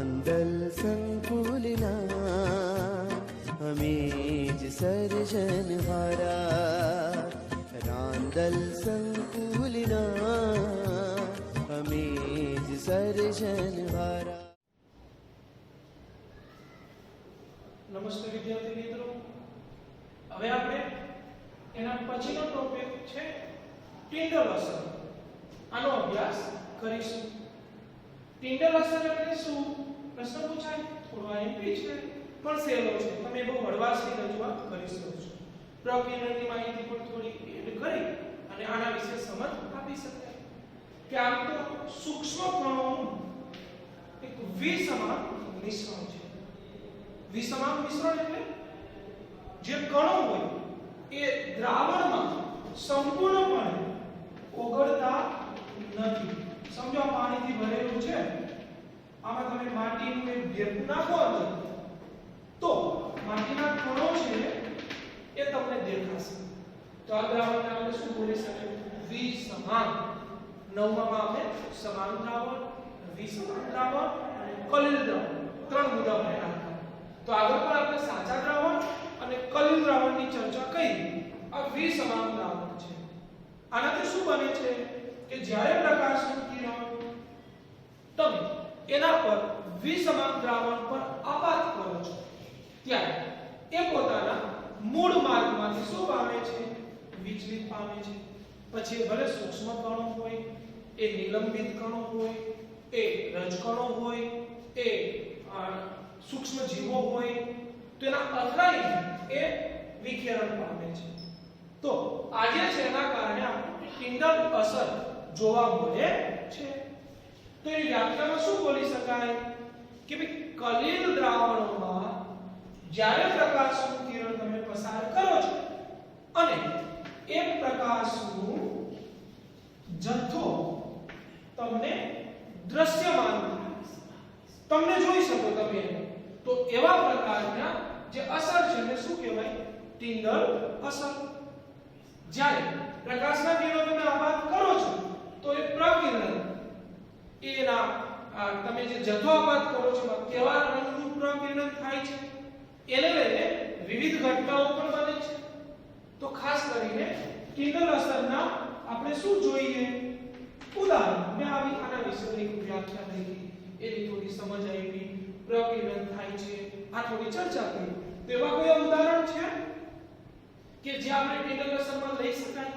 રાંદલ સંકુલના અમે જ સર્જનહારા, રાંદલ સંકુલના અમે જ સર્જનહારા. નમસ્તે વિદ્યાર્થી મિત્રો, હવે આપણે એના પછીનો ટોપિક છે ટિન્ડલ અસર. આનો અભ્યાસ કરીશું. ટિન્ડલ અસર એટલે શું? પ્રશ્ન પૂછાય, થોડો એમપી છે પણ સહેલો છે, તમે બહુ હળવાશથી રજૂઆત કરી શકો છો. પ્રકિરણની માહિતી પણ થોડી એડ કરી અને આના વિશે સમજ આપી શકાય કે આમ તો સૂક્ષ્મ કણોનું એક વિસમાન મિશ્રણ છે. વિસમાન મિશ્રણ એટલે જે કણો હોય એ દ્રાવણમાં સંપૂર્ણપણે ઓગળતા નથી. સમજો આ પાણીથી ભરેલું છે, આમાં તમે માટીનું એક ભેગું નાખો અંદર તો માટીના કણો છે એ તમને દેખાશે. તો આ દ્રાવણને આપણે શું બોલી શકીએ? વિસમાન. નવમામાં આપણે સમાન દ્રાવણ, વિસમાન દ્રાવણ અને કલિલ દ્રાવણ ત્રણ મુદ્દા ભણ્યા. તો આગળ પણ આપણે સાચા દ્રાવણ અને કલિલ દ્રાવણની ચર્ચા કરી. આ વિસમાન દ્રાવણ છે. આનાથી શું બને છે કે જ્યારે પ્રકાશનું કિરણ તમે એના પર વિસમાન દ્રાવણ પર આપાત કરો છો ત્યારે એ પોતાના મૂળ માર્ગમાંથી શું પામે છે? વિચલિત પામે છે. પછી એ ભલે સૂક્ષ્મ કણો હોય, એ નિલંબિત કણો હોય, એ રજકણો હોય, એ સૂક્ષ્મ જીવો હોય, તો એના અથડાઈને એ વિખેરણ પામે છે. તો આજે છે એના કારણે આપણે ટિન્ડલ અસર જોવા મળે છે. તો એની વ્યાખ્યામાં શું બોલી શકાય કે ભાઈ કલિલ દ્રાવણોમાં જ્યારે પ્રકાશનું કિરણ તમે પસાર કરો છો અને એ પ્રકાશનું જથ્થો તમને દ્રશ્યમાન તમને જોઈ શકો તમે, તો એવા પ્રકારના જે અસર છે એને શું કહેવાય? ટિન્ડલ અસર. જ્યારે પ્રકાશના કિરણો તમે આપાત કરો છો તો એ પ્રકિરણ એના તમે જે જથ્થો આપાત કરો છો કેવા રંગનું પ્રકિરણ થાય છે એને લઈને વિવિધ ઘટનાઓ પણ બને છે. તો ખાસ કરીને ટિન્ડલ અસરના આપણે શું જોઈએ? ઉદાહરણ મેં આના વિશે એક વ્યાખ્યા કરી, એની થોડી સમજ આવી, પ્રકિરણ થાય છે, આ થોડી ચર્ચા કરી. તો એવા કોઈ ઉદાહરણ છે કે જે આપણે ટિન્ડલ અસરમાં લઈ શકાય?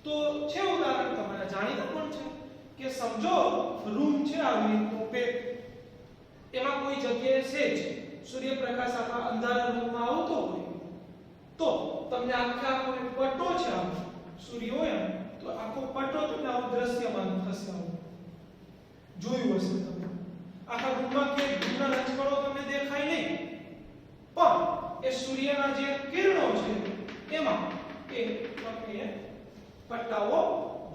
તો છે ઉદાહરણ તમારા જાણીતા પણ છે કે સમજો રૂમ છે આવી ઓપેક, એમાં કોઈ જગ્યાએ સેજ સૂર્યપ્રકાશ આપણા અંધારા રૂમમાં આવતો હોય તો તમને આખો એક પટ્ટો છે, આમ સૂર્ય હોય તો આખો પટ્ટો તમને આવું દ્રશ્યમાન થશે. આવું જોયું હશે તમે. આખા રૂમમાં કે ધૂળના રજકણો તમને દેખાય નહીં, પણ એ સૂર્યના જે કિરણો છે એમાં એ તમને પટ્ટાઓ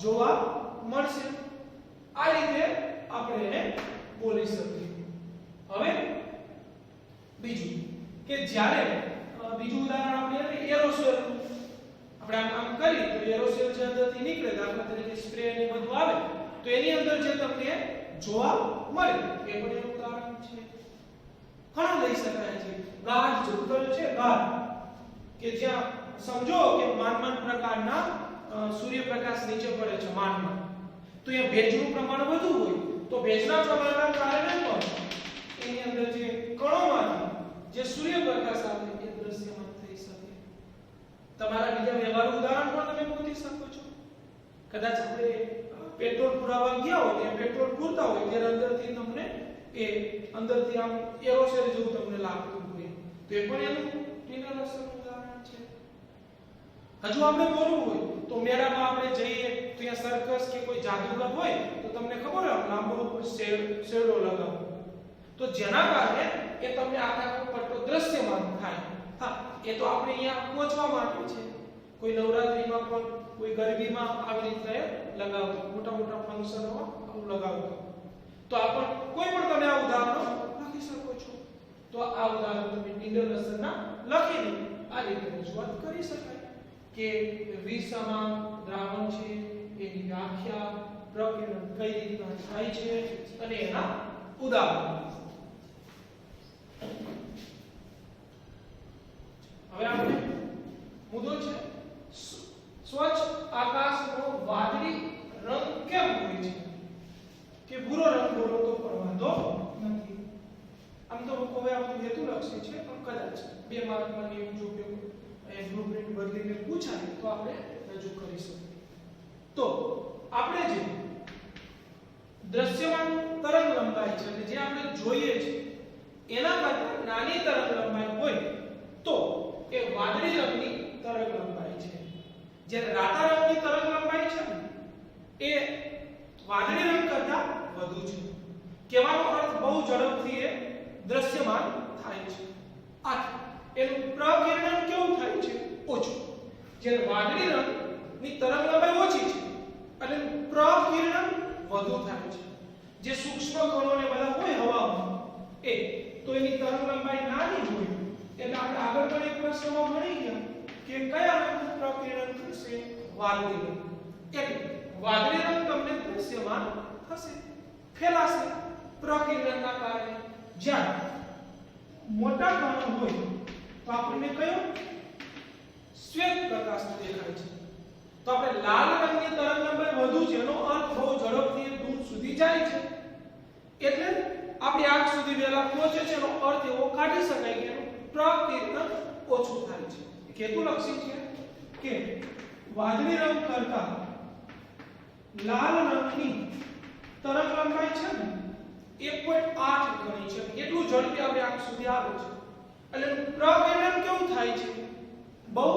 જોવા મળશે. આ રીતે આપણે એને બોલી શકીએ. હવે બીજું કે જ્યારે બીજું ઉદાહરણ આપણે એરોસોલ આપણે આમ કરી તો એરોસોલ જે અંદરથી નીકળે, દાખલા તરીકે સ્પ્રે ને બધું આવે તો એની અંદર જે તમને જોવા મળે એ પણ એનું ઉદાહરણ છે. ઘણા લઈ શકાય છે. ગાઢ જંગલ છે, ગાઢ કે જ્યાં સમજો કે માંડ પ્રકારના સૂર્યપ્રકાશ નીચે પડે છે માંડમાં, તો એ ભેજનું પ્રમાણ વધુ હોય તો ભેજના પ્રમાણના કારણે પણ એની અંદર જે કણોમાંથી જે સૂર્યપ્રકાશ આવે એ દ્રશ્યમાન થઈ શકે. તમારા બીજા વ્યવહારુ ઉદાહરણ પણ તમે ગોતી શકો છો. કદાચ આપણે પેટ્રોલ પુરાવા ગયા હોય ત્યાં પેટ્રોલ પૂરતા હોય ત્યારે અંદરથી તમને એ અંદરથી આમ એરોસેલ જેવું તમને લાગતું હોય તો એ પણ એનું ટિન્ડલ અસરનું ઉદાહરણ છે. હજુ આપણે બોલવું હોય તો મેળામાં આપણે જઈએ તો ત્યાં સર્કસ કે કોઈ જાદુગર હોય તો તમને ખબર હોય લાંબો શેડો લગાવો તો જેના કારણે એ તમને આખા પટ્ટો દ્રશ્યમાન થાય. હા, એ તો આપણે અહીંયા પહોંચવા માટે છે. કોઈ નવરાત્રીમાં પણ કોઈ ગરબીમાં આવી રીતે લગાવતો, મોટા મોટા ફંક્શનોમાં આવું લગાવતો. તો આપણ કોઈ પણ તમે આ ઉદાહરણો લખી શકો છો. તો આ ઉદાહરણ તમે ટિન્ડલ અસરના લખીને આ રીતે રજૂઆત કરી શકાય કે વિસમાન દ્રાવણ છે એની વ્યાખ્યા, પ્રકિરણ કઈ રીતના થાય છે અને એના ઉદાહરણ. હવે આપણે મુદ્દો છે સ્વચ્છ આકાશનો વાદળી રંગ કેમ હોય છે કે ભૂરો રંગ બોલો તો પણ વાંધો નથી. આમ તો હવે આપણું હેતુલક્ષી છે પણ કદાચ 2 માર્કમાં નિયમ જો કે બ્લુપ્રિન્ટ બદલીને પૂછાય તો આપણે રજૂ કરીશું. તો આપણે જે દ્રશ્યમાન તરંગ લંબાઈ છે જે આપણે જોઈએ છે એના કરતા નાની તરંગ લંબાઈ હોય તો એ વાદળી રંગની તરંગ લંબાઈ છે. જ્યારે રાતા રંગની તરંગ લંબાઈ છે એ વાદળી રંગ કરતા વધુ છે. કહેવાનો અર્થ બહુ ઝડપથી એ દ્રશ્યમાન થાય છે. આથી એનું પ્રકિરણન કેવું થાય છે? ઓછું. જ્યારે વાદળી રંગની તરંગ લંબાઈ ઓછી છે અને પ્રકિરણન વધુ થાય છે. જે સૂક્ષ્મ કણો ને બધા હોય હવામાં એ તો એની તરંગ લંબાઈ નાની જ હોય. એટલે આપણે આગળ પણ એક પ્રશ્નમાં ભણી ગયા કે કયા રંગનું પ્રકિરણન થશે? વાદળી રંગ. એટલે વાદળી રંગ તમને દ્રશ્યમાન થશે, ફેલાશે પ્રકિરણના કારણે. જ્યારે મોટા કણો હોય તો આપણને કયો શ્વેત પ્રકાશ દેખાય છે. તો આપણે લાલ રંગની તરંગ લંબાઈ વધુ છે એનો અર્થ બહુ ઝડપથી દૂર સુધી જાય છે એટલે આપણી આંખ સુધી વહેલા પહોંચે છે એનો અર્થ એવો કાઢી શકાય કે એનું પ્રકિરણન ઓછું થાય છે. હેતુલક્ષી છે કે વાદળી રંગ કરતા લાલ રંગની તરંગ લંબાઈ છે ને 1.8 ગણી છે. એટલું ઝડપી આપણી આંખ સુધી આવે છે એટલે પ્રકિરણન કેવું થાય છે? બહુ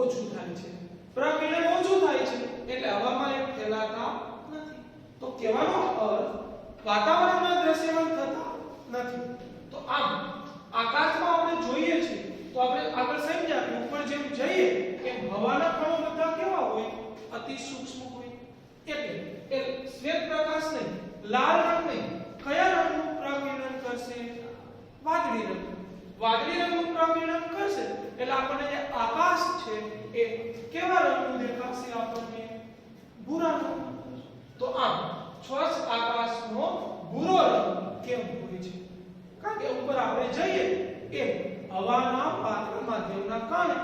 ઓછું થાય છે. પ્રકિરણન ઓછું થાય છે એટલે હવામાં એ ફેલાતા નથી. તો કહેવાનો અર્થ વાતાવરણમાં દ્રશ્યમાન થતા નથી. તો આમ આકાશમાં આપણે જોઈએ છીએ તો આપણે આગળ સમજ્યા કે ઉપર જેમ જઈએ એમ હવાના કણો બધા કેવા હોય? અતિ સૂક્ષ્મ હોય. એટલે એ શ્વેત પ્રકાશ નહીં, લાલ રંગ નહીં, કયા રંગનું પ્રકિરણન કરશે? વાદળી રંગ. વાદળી રંગનું પ્રકિરણન કરશે એટલે આપણને જે આકાશ છે એ કેવા રંગનું દેખાશે? આપણને ભૂરા રંગનું. તો આમ સ્વચ્છ આકાશનો ભૂરો રંગ કેમ હોય છે? કારણ કે ઉપર આપણે જઈએ એમ હવાના પાત્ર માધ્યમના કારણે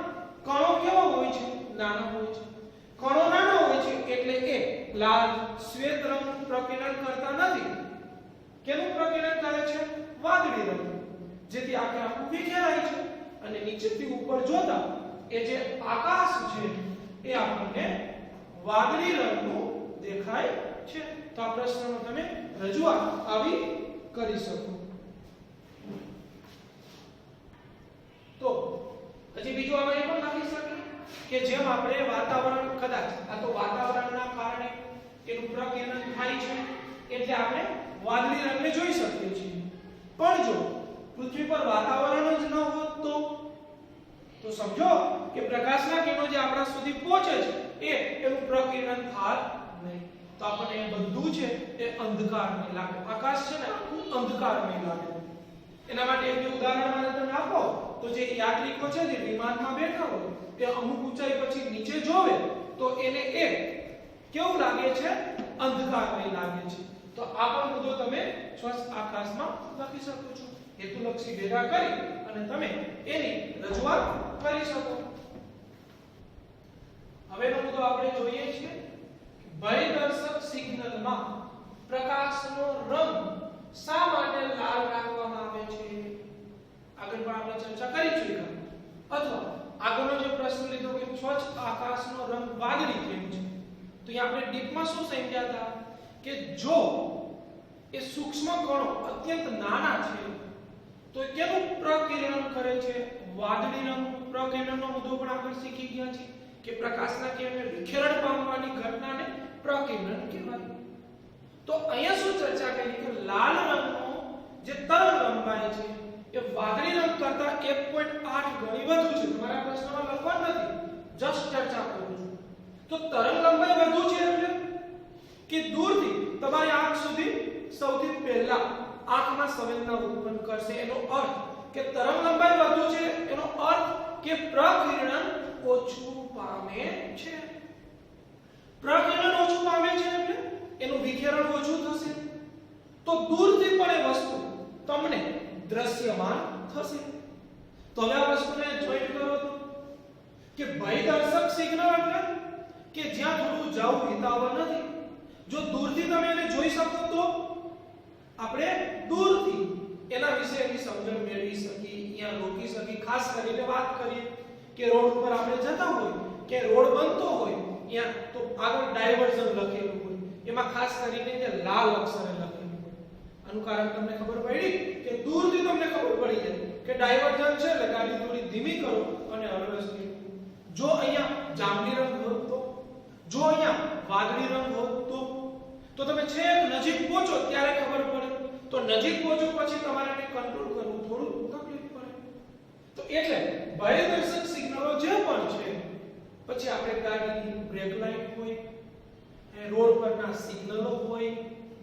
કણો કેવો હોય છે? નાનો હોય છે. કણો નાનો હોય છે એટલે એ લાલ શ્વેત રંગનું પ્રકિરણન કરતા નથી. કેનું પ્રકિરણન કરે છે? વાદળી રંગ. જેથી આખે આખું વિખેરાય છે અને નીચેથી ઉપર જોતા એ જે આકાશ છે એ આપણને વાદળી રંગનું દેખાય છે. તો આ પ્રશ્નનો તમે રજૂઆત આવી કરી શકો. તો હજી બીજું આમાં એ પણ લખી શકીએ કે જેમ આપણે વાતાવરણ કદાચ આ તો વાતાવરણના કારણે એનું પ્રકિરણન થાય છે એટલે આપણે વાદળી રંગને જોઈ શકીએ છીએ. પણ જો પૃથ્વી પર વાતાવરણ જ ન હોત તો સમજો કે પ્રકાશના કિરણો જે આપણા સુધી પહોંચે છે એનું પ્રકિરણન થાય નહીં. તો આપણને એ બધું છે એ અંધકારમય લાગે. આકાશ છે ને આખું અંધકારમય લાગે. એના માટે એક ઉદાહરણ મને તમને આપો તો જે યાત્રિકો છે જે વિમાનમાં બેઠા હોય એ અમુક ઊંચાઈ પછી નીચે જોવે તો એને એ કેવું લાગે છે? અંધકારમય લાગે છે. તો આ પણ મુદ્દો તમે સ્વચ્છ આકાશમાં લખી શકો છો. હેતુલક્ષી ભેગા કરી અને તમે એની રજૂઆત કરી શકો. હવેનો મુદ્દો આપણે જોઈએ છીએ ભયદર્શક સિગ્નલમાં પ્રકાશનો રંગ શા માટે લાલ રાખવામાં આવે છે? આગળ પણ આપણે ચર્ચા કરી ચૂક્યા. અથવા આગળનો જે પ્રશ્ન લીધો કે સ્વચ્છ આકાશનો રંગ વાદળી કેમ છે? તો અહીં આપણે ડીપમાં શું સમજ્યા હતા કે જો એ સૂક્ષ્મ કણો અત્યંત નાના છે તો કેનું પ્રકિરણન કરે છે? વાદળી રંગનું પ્રકિરણનનો મુદ્દો પણ આપણે શીખી ગયા છે કે પ્રકાશના કિરણને વિખેરણ પામવાની ઘટનાને પ્રકિરણન કહેવાય. તો અહીંયા શું ચર્ચા કરી કે લાલ રંગનો જે તરંગ લંબાઈ છે એ વાદળી રંગ કરતા 1.8 ગણી વધુ છે. તમારા પ્રશ્નમાં લખવાનું નથી, જસ્ટ ચર્ચા કરું છું. તો તરંગ લંબાઈ વધુ છે એટલે કે દૂરથી તમારી આંખ સુધી સૌથી પહેલા આંખમાં સંવેદના ઉત્પન્ન કરશે. એનો અર્થ કે તરંગ લંબાઈ વધુ છે એનો અર્થ કે પ્રકિરણન ઓછું પામે છે. પ્રકિરણન ઓછું પામે છે એટલે એનું વિખેરણ ઓછું થશે. તો દૂરથી પણ એ વસ્તુ તમને દ્રશ્યમાન થશે. તો હવે આ વસ્તુને જોઈન્ટ કરો તો કે ભયદર્શક સિગ્નલ એટલે કે જ્યાં થોડું જવું હિતાવહ નથી. જો દૂરથી તમે એને જોઈ શકો તો આપણે દૂરથી એના વિશે એની સમજણ મેળવી શકીએ, અહીંયા રોકી શકીએ. ખાસ કરીને વાત કરીએ કે રોડ ઉપર આપણે જતા હોય કે રોડ બનતો હોય અહીંયા તો આગળ ડાયવર્ઝન લખેલું હોય, એમાં ખાસ કરીને જે લાલ અક્ષરે લખેલું હોય. આનું કારણ તમને ખબર પડી કે દૂરથી તમને ખબર પડી જાય કે ડાયવર્ઝન છે એટલે ગાડી થોડી ધીમી કરો અને હળવે સ્પીડ. જો અહીંયા જાંબલી રંગ હોત તો, જો અહીંયા વાદળી રંગ હોત તો તમે છેક નજીક પહોંચો ત્યારે ખબર પડે. તો નજીક પહોંચો પછી તમારે એને કંટ્રોલ કરવું થોડું તકલીફ પડે. તો એટલે ભયદર્શક સિગ્નલો જે પણ છે, પછી આપણે ગાડીની બ્રેક લાઇટ હોય, રોડ પરના સિગ્નલો હોય,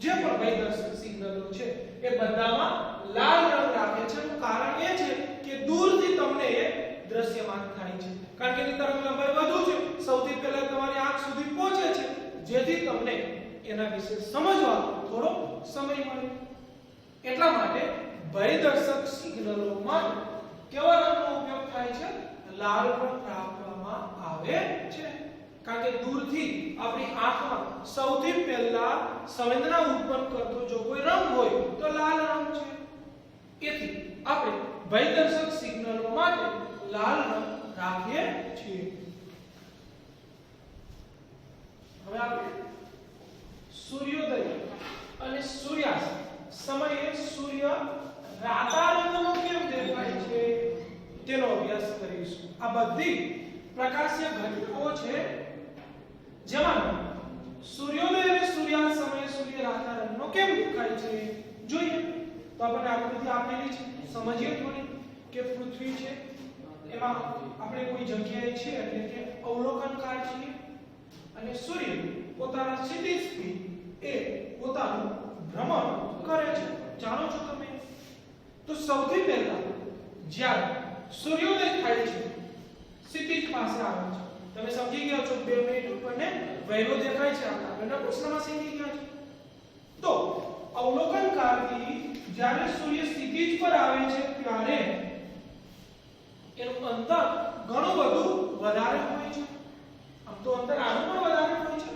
જે પણ ભયદર્શક સિગ્નલો છે એ બધામાં લાલ રંગ રાખે છે. એનું કારણ એ છે કે દૂરથી તમને એ દ્રશ્યમાન થાય છે, કારણ કે એની તરંગ લંબાઈ વધુ છે. સૌથી પહેલા તમારી આંખ સુધી પહોંચે છે, જેથી તમને એના વિશે સમજવા થોડો સમય મળે. એટલા માટે ભયદર્શક સિગ્નલોમાં કેવા રંગનો ઉપયોગ થાય છે? લાલ રંગ રાખવામાં આવે છે, કારણ કે દૂરથી આપણી આંખમાં સૌથી પહેલા સંવેદના ઉત્પન્ન કરતો જો કોઈ રંગ હોય તો લાલ રંગ છે. એથી આપણે ભયદર્શક સિગ્નલો માટે લાલ રંગ રાખીએ છીએ. હવે આપણે સૂર્યોદય અને સૂર્યાસ્ત સમયે સૂર્ય રાતા રંગનો કેમ દેખાય છે તેનો અભ્યાસ કરીશું. આ બધી પ્રકાશીય ઘટનાઓ છે જેમાં સૂર્યોદય અને સૂર્યાસ્ત સમયે સૂર્ય રાતા રંગનો કેમ દેખાય છે જોઈએ. તો આપણે આકૃતિ આપેલી છે, સમજીએ થોડી કે પૃથ્વી છે, એમાં આપણે કોઈ જગ્યાએ છે એટલે કે અવલોકનકાર છીએ, અને સૂર્ય પોતાના ક્ષિતિજથી એ પોતાનું ભ્રમણ કરે છે. જાણો છો તમે. તો સૌથી પહેલા જ્યારે સૂર્યોદય થાય છે ક્ષિતિજ પાસે આવે છે. તમે સમજી ગયા છો, 2 મિનિટ ઉપરને વહેલો દેખાય છે. આગળના પ્રશ્નમાં શીખી ગયા છે. તો અવલોકનકારથી જ્યારે સૂર્ય ક્ષિતિજ પર આવે છે ત્યારે એનું અંતર ઘણું બધું વધારે હોય છે. આમ તો અંતર આનું પણ વધારે હોય છે.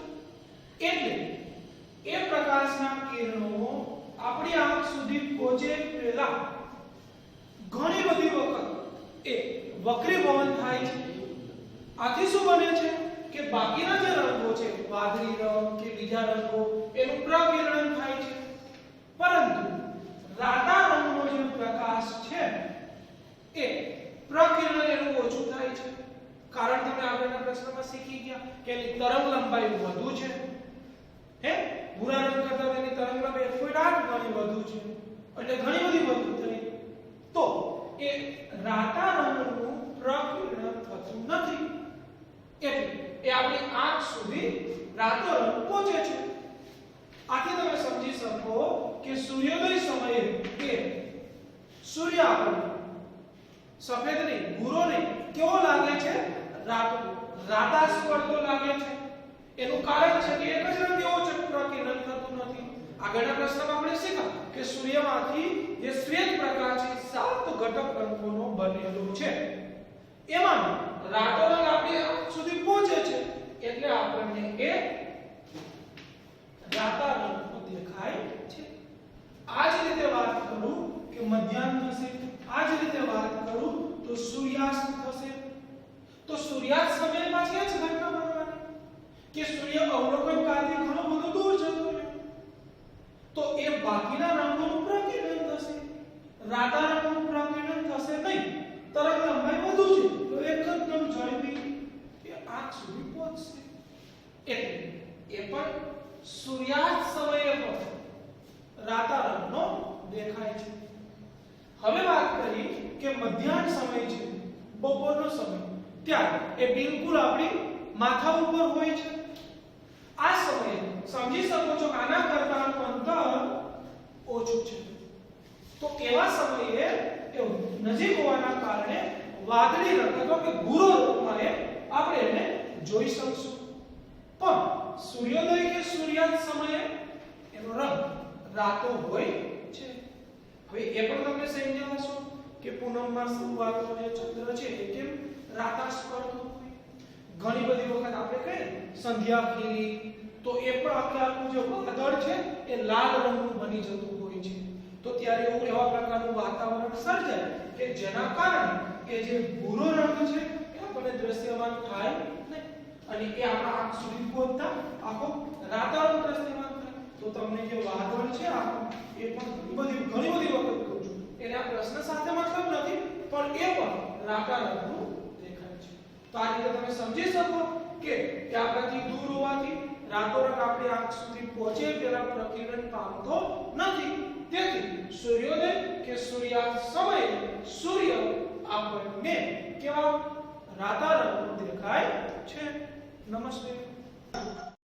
એટલે એ પ્રકાશના કિરણો આપણી આંખ સુધી પહોંચે પહેલા ઘણી બધી વખત એ વક્રીભવન થાય છે. આથી શું બને છે કે બાકીના જે રંગો છે, વાદળી રંગ કે બીજા રંગો, એનું પ્રકિરણ થાય છે. પરંતુ રાતા રંગનો જે પ્રકાશ છે એ પ્રકિરણ એનું ઓછું થાય છે. કારણ તમે આગળના પ્રશ્નમાં શીખી ગયા કે એની તરંગ લંબાઈ વધુ છે. ભૂરા રંગ કરતા તેની તરંગ લંબાઈ 1.8 ગણી વધુ છે, એટલે ઘણી બધી વધુ થઈ. તો એ રાતા રંગનું પ્રકિરણ થતું નથી, એટલે એ આપણી આંખ સુધી રાતો રંગ પહોંચે છે. આથી તમે સમજી શકો કે સૂર્યોદય સમયે કે સૂર્ય આપણને સફેદ નહીં, ભૂરો નહીં, કેવો લાગે છે? રાતાશ પડતો લાગે છે. એનું કારણ છે કે એક જ રંગ એવો છે, પ્રકિરણ થતું નથી. આગળના પ્રશ્નમાં આપણે શીખ્યા કે સૂર્યમાંથી જે શ્વેત પ્રકાશ છે 7 ઘટક રંગોનો બનેલો છે. એમાં રાતો રંગ આપણી આંખ સુધી પહોંચે છે, એટલે આપણને એ રાતા રંગનો દેખાય છે. આ જ રીતે વાત કરું કે મધ્યાહન થશે, આ જ રીતે વાત કરું તો સૂર્યાસ્ત થશે. તો સૂર્યાસ્ત સમયે પાછી એ જ ઘટના બનવાની કે સૂર્ય અવલોકનકારથી ઘણો બધો દૂર જતો રહે, તો એ બાકીના રંગોનું પ્રકિરણ થશે, રાતા રંગનું પ્રકિરણ થશે નહીં. તરંગ લંબાઈ વધુ છે તો એકદમ ઝડપી એ આંખ સુધી પહોંચશે. એટલે એ પણ સૂર્યાસ્ત સમયે પણ રાતા રંગનો દેખાય છે. હવે વાત કરી કે મધ્યાહન સમય છે, બપોરનો સમય, ત્યારે એ બિલકુલ આપણી માથા ઉપર હોય છે. આ સમયે સમજી શકો છો આના કરતાનું અંતર ઓછું છે. તો એવા સમયે એ નજીક હોવાના કારણે વાદળી રંગ અથવા કે ભૂરો રંગમાં આપણે એને જોઈ શકશું. પણ સૂર્યોદય કે સૂર્યાસ્ત સમયે એનો રંગ રાતો હોય છે. હવે એ પણ તમે સમજ્યા હશો કે પૂનમમાં શરૂઆતનો જે ચંદ્ર છે એ કેમ રાતાશ કરતો હોય. ઘણી બધી વખત આપણે કહીએ સંધ્યા ખીલી, તો એ પણ આખું જે વાદળ છે એ લાલ રંગનું બની જતું હોય છે. તો ત્યારે એવું એવા પ્રકારનું વાતાવરણ સર્જાય કે જેના કારણે એ જે ભૂરો રંગ છે એ આપણને દ્રશ્યમાન થાય નહીં, અને એ આપણા આંખ સુધી પહોંચતા આખો રાતાળો દ્રશ્યમાન થાય. તો તમને જે વાદળ છે આખું એ પણ ઘણી બધી વખત કહું છું, એને આ પ્રશ્ન સાથે મતલબ નથી, પણ એ પણ રાતા રંગનું દેખાય છે. તો આ રીતે તમે સમજી શકો કે આપણાથી દૂર હોવાથી રાતો રંગ આપણી આંખ સુધી પહોંચે તેના પ્રકિરણ પામતો નથી. તેથી સૂર્યોદય કે સૂર્યાસ્ત સમયે સૂર્ય આપણને કેવા રાતા રંગનો દેખાય છે. નમસ્તે.